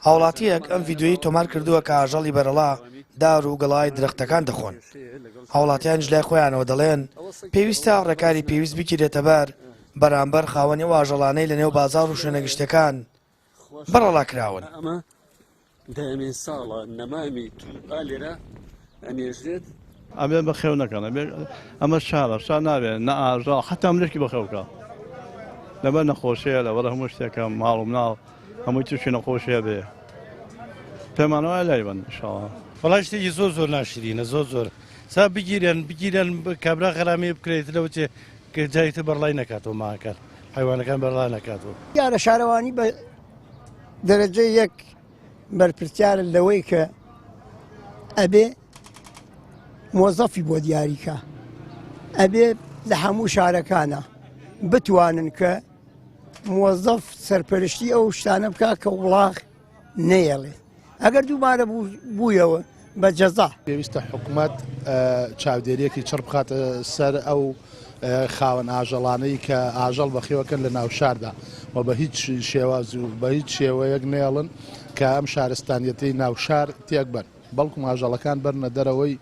هاوڵاتیەک ئەم ڤیددیۆی تۆمار کردووە کە ئاژەڵی بەرەڵا دار و گەڵای درەختەکان دەخۆن. هاوڵاتیانش لای خۆیانەوە دەڵێن پێویستە ڕێکاری پێویست بگیرێتە بەر بەرامبەر خاوەنی و ئاژەڵانەی لە نێو بازاڕ و شوێنەگەشتەکان بەرەڵا کراون. دامین ساڵە نەمامی تووبا لێرە ئەمێژرێت ئەبێ بەخێو نەکەن ئەمە شارە شار نابێت نە ئاژەڵ حتا ملکی بەخێوکە لەبەر نەخۆشیە لەبەر هەموو شتێکە ماڵ و مناڵ هەمووی تووشی نەخۆشیە بێ پێمانەوە لای بن ئینشاڵڵا. وەڵای شتێکی زۆر ناشرینە زۆر سا بگیرن کابرا خەرامی بکرێتەوە چێ کە جایتە بەرڵای نکاتەوە ماکات حیوانەکان بەرڵا نکاتەوە. یارە شارەوانی بە دەرەجەی یەک بەرپرسیارە لەوەی کە ئەبێ مۆزەفی بۆ دیاریکە ئەبێ لە هەموو شارەکانە بتوانن کە مۆزەف سەرپەرشتی ئەو شتانە بکە کە وڵاغ نەیەڵێت ئەگەر دووبارە بوویەوە بە جەزا. پێویستە حکوومەت چاودێریەکی چڕ بخاتە سەر ئەو خاوەن ئاژەڵانەی کە ئاژەڵ بەخێوەکەن لە ناو شاردا و بە هیچ شێواز و بە هیچ شێوەیەک نێڵن کە ئەم شارستانیەتی ناو شار تێک بن بەڵکو ئاژەڵەکان بەرنە دەرەوەی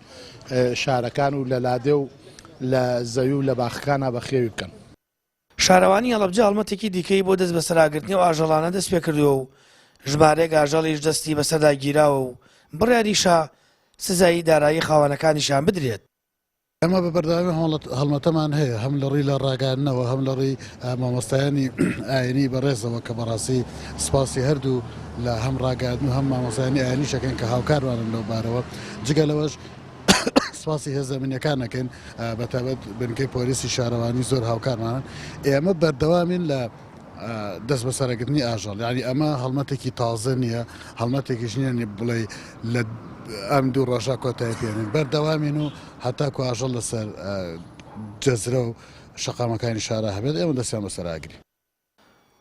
شارەکان و لە لادێ و لە زەوی و لە باخەکانە بەخێوی بکەن. شارەوانی هەڵەبجە هەڵمەتێکی دیکەی بۆ دەست بەسەراگرتنی و ئاژەڵانە دەست پێ کردووە و ژمارەیەک ئاژەڵیش دەستی بەسەردا گیراوە و بڕیاریشە سزایی دارایی خاوەنەکانیشان بدرێت. ئەمە بە بەردەوامی هەڵمەتەمان هەیە هەم لە ڕووی لە ڕاگەاندنەوە هەم لە ڕووی مامۆستایانی ئاینی بەڕێزەوە کە بەڕاستی سپاسی هەردوو لە هەم ڕاگەاندن و هەم مامۆستایانی ئاینی شەکەن کە هاوکاروانن لەو بارەوە جگە لەوەش سپاسی هێزەمینەکان نەکەین بەتابەت بنکەی پۆلیسی شارەوانی زۆر هاوکارمانن ئێمە بەردەوامین لە دەست بەسەرگرتنی ئاژەڵ یعنی ئەمە هەڵمەتێکی تازە نییە هەڵمەتێکیش نییە بڵێ لە ئەم دوو ڕۆژە کۆتایی پێێنین بەردەوامین و هەتاکو ئاژەڵ لەسەر جەزرە و شەقامەکانی شارە هەبێت ئێمە دەستیان بەسەراگری.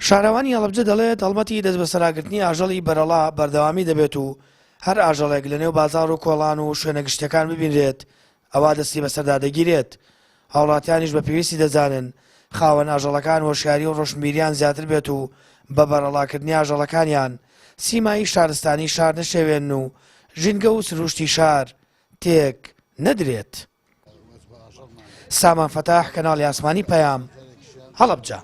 شارەوانی هەڵەبجە دەڵێت هەڵمەتی دەست بەسەراگرتنی ئاژەڵی بەرەڵا بەردەوامی دەبێت و هەر ئاژەڵێک لە نێو بازاڕ و کۆڵان و شوێنەگشتەکان ببینرێت ئەوا دەستی بەسەردا دەگیرێت. هاوڵاتیانیش بە پێویستی دەزانن خاوەن ئاژەڵەکان وەشیاری و ڕۆشنبیریان زیاتر بێت و بە بەرەڵاکردنی ئاژەڵەکانیان سیمایی شارستانی شار نەشێوێن و ژینگە و سروشتی شار تێک نەدرێت. سامان فەتاح کەناڵی ئاسمانی پەیام هەڵەبجە.